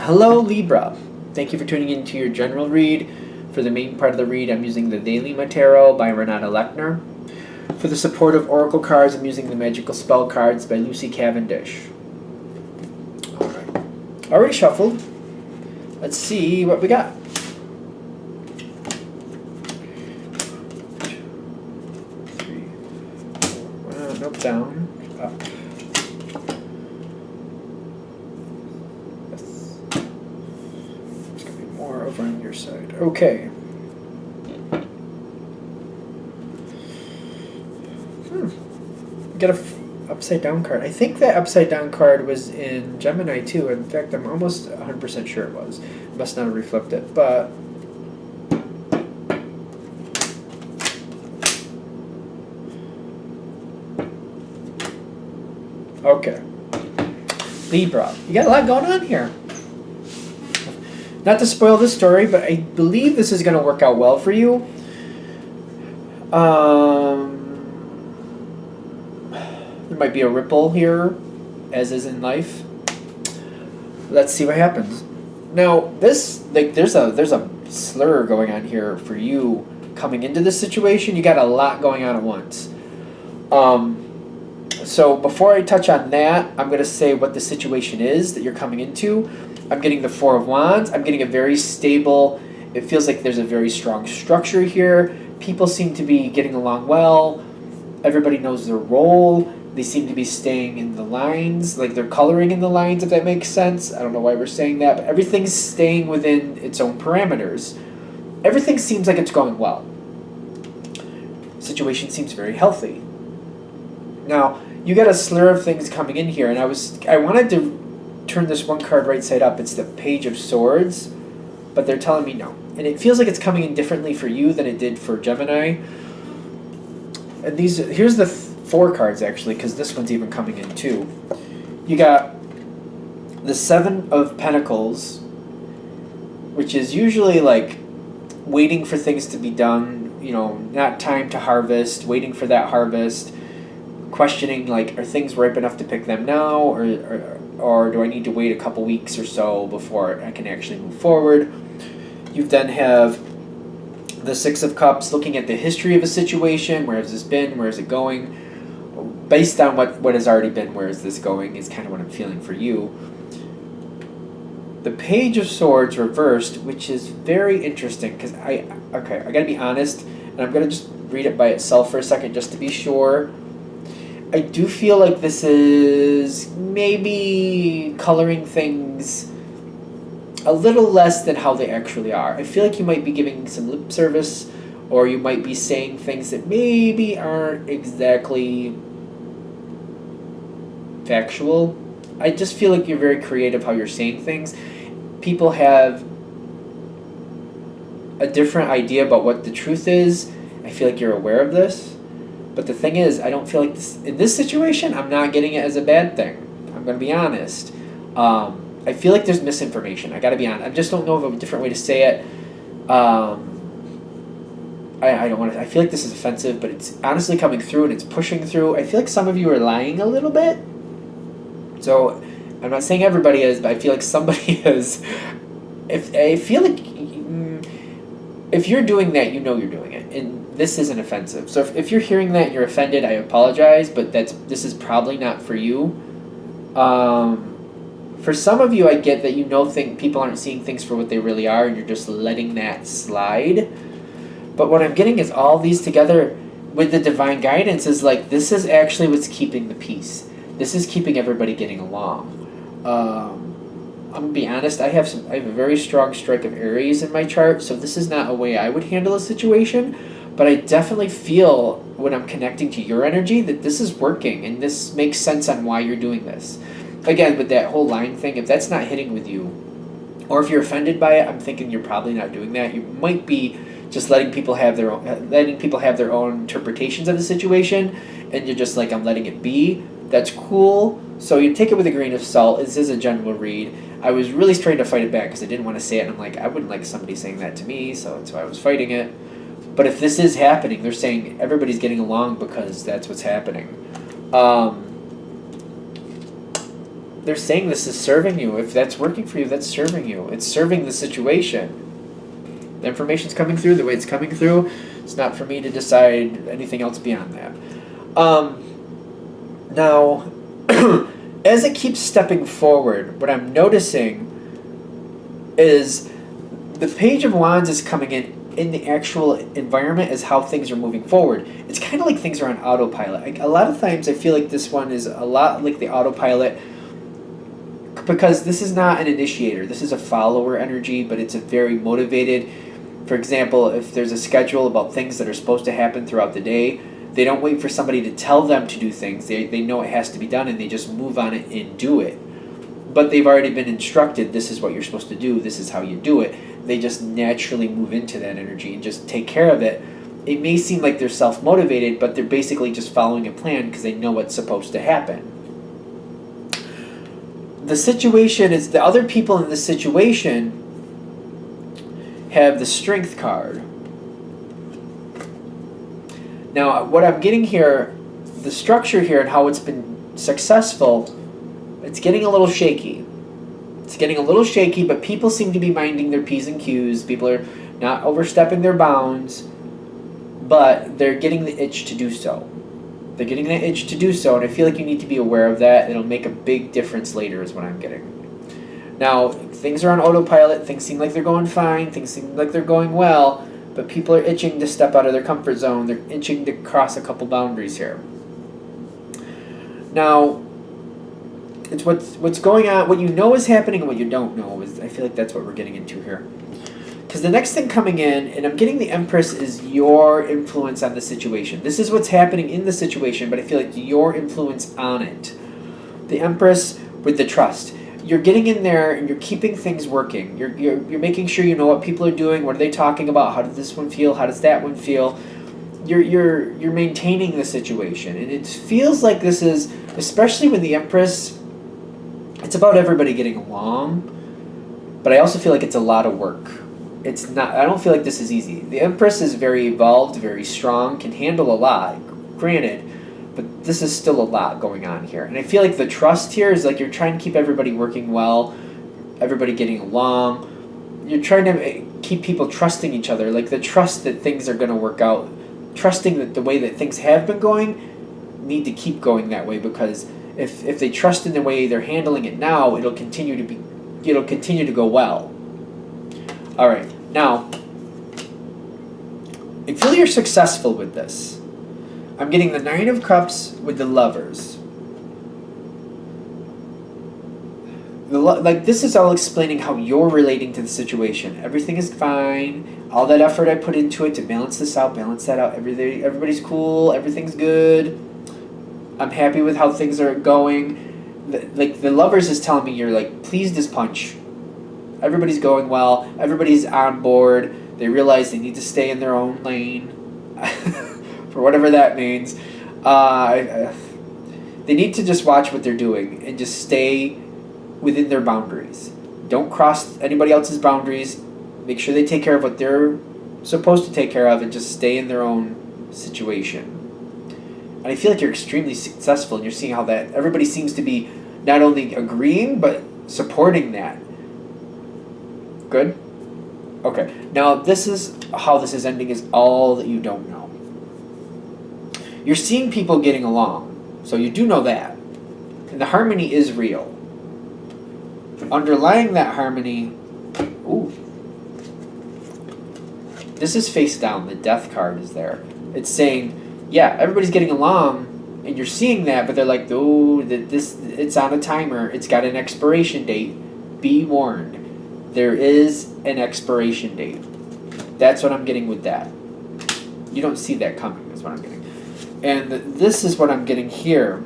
Hello Libra, thank you for tuning in to your general read. For the main part of the read, I'm using the Daily Tarot by Renata Lechner. For the supportive oracle cards, I'm using the Magical Spell cards by Lucy Cavendish. Alright, already shuffled. Let's see what we got. 3, 4, nope, down, up. More over on your side. Okay. Get a upside down card. I think that upside down card was in Gemini too. In fact, I'm almost 100% sure it was. It must not have reflected, but okay. Libra, you got a lot going on here. Not to spoil the story, but I believe this is going to work out well for you. There might be a ripple here, as is in life. Let's see what happens. Now, this there's a slur going on here for you coming into this situation. You got a lot going on at once. So before I touch on that, I'm going to say what the situation is that you're coming into. I'm getting the Four of Wands. I'm getting a very stable, it feels like there's a very strong structure here. People seem to be getting along well. Everybody knows their role. They seem to be staying in the lines, like they're coloring in the lines, if that makes sense. I don't know why we're saying that, but everything's staying within its own parameters. Everything seems like it's going well. Situation seems very healthy. Now, you got a slur of things coming in here, and I wanted to turn this one card right side up. It's the Page of Swords, but they're telling me no. And it feels like it's coming in differently for you than it did for Gemini. And here's the 4 cards actually, because this one's even coming in too. You got the Seven of Pentacles, which is usually like waiting for things to be done, not time to harvest, waiting for that harvest, questioning like, are things ripe enough to pick them now, or do I need to wait a couple weeks or so before I can actually move forward? You then have the Six of Cups, looking at the history of a situation. Where has this been? Where is it going? Based on what has already been, where is this going, is kind of what I'm feeling for you. The Page of Swords reversed, which is very interesting, because I gotta be honest, and I'm gonna just read it by itself for a second just to be sure. I do feel like this is maybe coloring things a little less than how they actually are. I feel like you might be giving some lip service, or you might be saying things that maybe aren't exactly factual. I just feel like you're very creative how you're saying things. People have a different idea about what the truth is. I feel like you're aware of this. But the thing is, I don't feel like this, in this situation, I'm not getting it as a bad thing. I'm going to be honest. I feel like there's misinformation. I got to be honest. I just don't know of a different way to say it. I don't want to. I feel like this is offensive, but it's honestly coming through and it's pushing through. I feel like some of you are lying a little bit. So I'm not saying everybody is, but I feel like somebody is. I feel like if you're doing that, you know you're doing it, and this isn't offensive. So if you're hearing that and you're offended, I apologize, but this is probably not for you. For some of you, I get that people aren't seeing things for what they really are, and you're just letting that slide. But what I'm getting is all these together with the divine guidance is like, this is actually what's keeping the peace. This is keeping everybody getting along. I'm going to be honest, I have a very strong strike of Aries in my chart, so this is not a way I would handle a situation, but I definitely feel when I'm connecting to your energy that this is working, and this makes sense on why you're doing this. Again, with that whole line thing, if that's not hitting with you, or if you're offended by it, I'm thinking you're probably not doing that. You might be just letting people have their own interpretations of the situation, and you're just like, I'm letting it be. That's cool. So you take it with a grain of salt. This is a general read. I was really trying to fight it back because I didn't want to say it, and I'm like, I wouldn't like somebody saying that to me, so that's why I was fighting it. But if this is happening, they're saying everybody's getting along because that's what's happening. they're saying this is serving you. If that's working for you, that's serving you. It's serving the situation. The information's coming through the way it's coming through. It's not for me to decide anything else beyond that. Now, as it keeps stepping forward, what I'm noticing is the Page of Wands is coming in the actual environment as how things are moving forward. It's kind of like things are on autopilot. A lot of times I feel like this one is a lot like the autopilot, because this is not an initiator. This is a follower energy, but it's a very motivated. For example, if there's a schedule about things that are supposed to happen throughout the day, they don't wait for somebody to tell them to do things. They know it has to be done, and they just move on it and do it. But they've already been instructed, this is what you're supposed to do, this is how you do it. They just naturally move into that energy and just take care of it. It may seem like they're self-motivated, but they're basically just following a plan because they know what's supposed to happen. The situation is, the other people in the situation have the Strength card. Now, what I'm getting here, the structure here and how it's been successful, it's getting a little shaky. It's getting a little shaky, but people seem to be minding their P's and Q's. People are not overstepping their bounds, but they're getting the itch to do so. They're getting the itch to do so, and I feel like you need to be aware of that. It'll make a big difference later is what I'm getting. Now, things are on autopilot, things seem like they're going fine, things seem like they're going well, but people are itching to step out of their comfort zone. They're itching to cross a couple boundaries here. Now, it's what's going on, what you know is happening and what you don't know. I feel like that's what we're getting into here. Because the next thing coming in, and I'm getting the Empress, is your influence on the situation. This is what's happening in the situation, but I feel like your influence on it. The Empress with the trust. You're getting in there and you're keeping things working. You're making sure you know what people are doing. What are they talking about? How does this one feel? How does that one feel? You're maintaining the situation, and it feels like this is, especially when the Empress, it's about everybody getting along, but I also feel like it's a lot of work. It's not. I don't feel like this is easy. The Empress is very evolved, very strong, can handle a lot. Granted. But this is still a lot going on here. And I feel like the trust here is like you're trying to keep everybody working well, everybody getting along. You're trying to keep people trusting each other, like the trust that things are going to work out, trusting that the way that things have been going need to keep going that way, because if they trust in the way they're handling it now, it'll continue to go well. All right, now I feel you're successful with this. I'm getting the Nine of Cups with the Lovers. Like, this is all explaining how you're relating to the situation. Everything is fine. All that effort I put into it to balance this out, balance that out. Everybody's cool. Everything's good. I'm happy with how things are going. The Lovers is telling me you're like, pleased as punch. Everybody's going well. Everybody's on board. They realize they need to stay in their own lane. For whatever that means. They need to just watch what they're doing and just stay within their boundaries. Don't cross anybody else's boundaries. Make sure they take care of what they're supposed to take care of and just stay in their own situation. And I feel like you're extremely successful, and you're seeing how that everybody seems to be not only agreeing but supporting that. Good? Okay. Now this is how this is ending, is all that you don't know. You're seeing people getting along, so you do know that. And the harmony is real. Underlying that harmony, this is face down. The Death card is there. It's saying, yeah, everybody's getting along, and you're seeing that, but they're like, it's on a timer. It's got an expiration date. Be warned. There is an expiration date. That's what I'm getting with that. You don't see that coming, is what I'm getting. And this is what I'm getting here.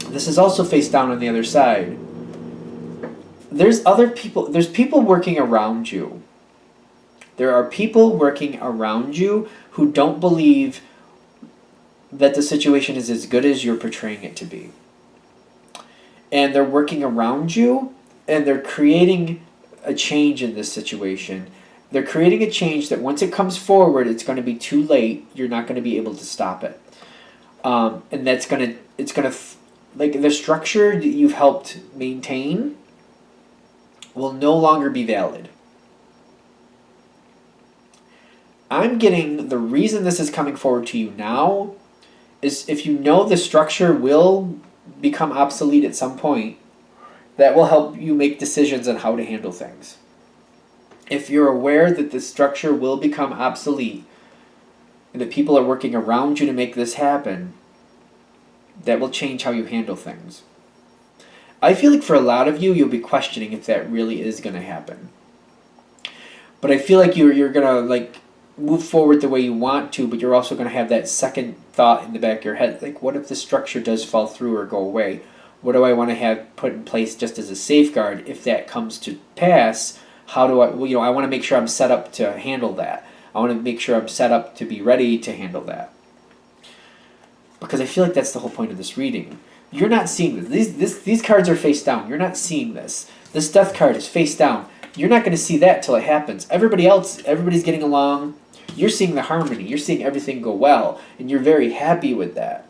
This is also face down on the other side. There's people working around you. There are people working around you who don't believe that the situation is as good as you're portraying it to be. And they're working around you, and they're creating a change in this situation. They're creating a change that once it comes forward, it's going to be too late. You're not going to be able to stop it. And it's going to like the structure that you've helped maintain will no longer be valid. I'm getting the reason this is coming forward to you now is if you know the structure will become obsolete at some point, that will help you make decisions on how to handle things. If you're aware that the structure will become obsolete and that people are working around you to make this happen, that will change how you handle things. I feel like for a lot of you, you'll be questioning if that really is going to happen. But I feel like you're going to like move forward the way you want to, but you're also going to have that second thought in the back of your head, like what if the structure does fall through or go away? What do I want to have put in place just as a safeguard if that comes to pass? How do I, I want to make sure I'm set up to handle that. I want to make sure I'm set up to be ready to handle that. Because I feel like that's the whole point of this reading. You're not seeing this. These cards are face down. You're not seeing this. This death card is face down. You're not going to see that till it happens. Everybody's getting along. You're seeing the harmony. You're seeing everything go well. And you're very happy with that.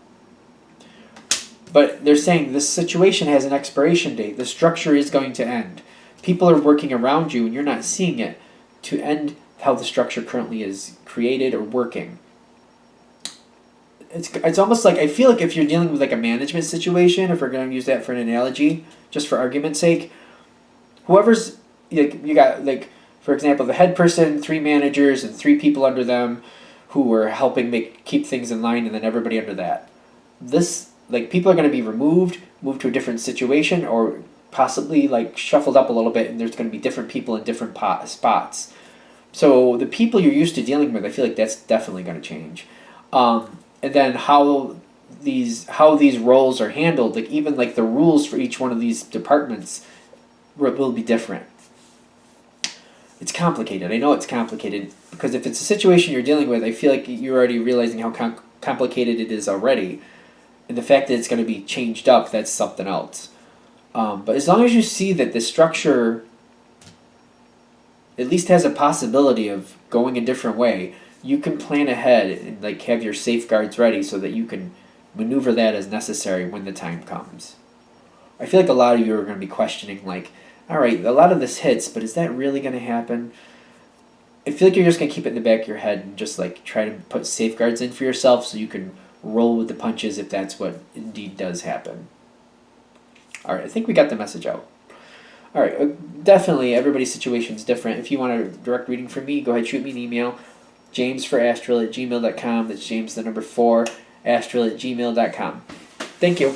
But they're saying this situation has an expiration date. The structure is going to end. People are working around you and you're not seeing it to end how the structure currently is created or working. It's almost like, I feel like if you're dealing with like a management situation, if we're going to use that for an analogy, just for argument's sake, whoever's, like, you got, like, for example, the head person, 3 managers, and 3 people under them who are helping keep things in line, and then everybody under that. This, like, people are going to be moved to a different situation, or possibly, like, shuffled up a little bit, and there's going to be different people in different spots. So the people you're used to dealing with, I feel like that's definitely going to change. And then how these roles are handled, like even like the rules for each one of these departments will be different. It's complicated. I know it's complicated because if it's a situation you're dealing with, I feel like you're already realizing how complicated it is already. And the fact that it's going to be changed up, that's something else. But as long as you see that the structure at least has a possibility of going a different way, you can plan ahead and like have your safeguards ready so that you can maneuver that as necessary when the time comes. I feel like a lot of you are going to be questioning, like, all right, a lot of this hits, but is that really going to happen? I feel like you're just going to keep it in the back of your head and just like try to put safeguards in for yourself so you can roll with the punches if that's what indeed does happen. All right, I think we got the message out. All right, definitely everybody's situation is different. If you want a direct reading from me, go ahead, shoot me an email. jamesforastral@gmail.com. That's James the number 4, astral@gmail.com. Thank you.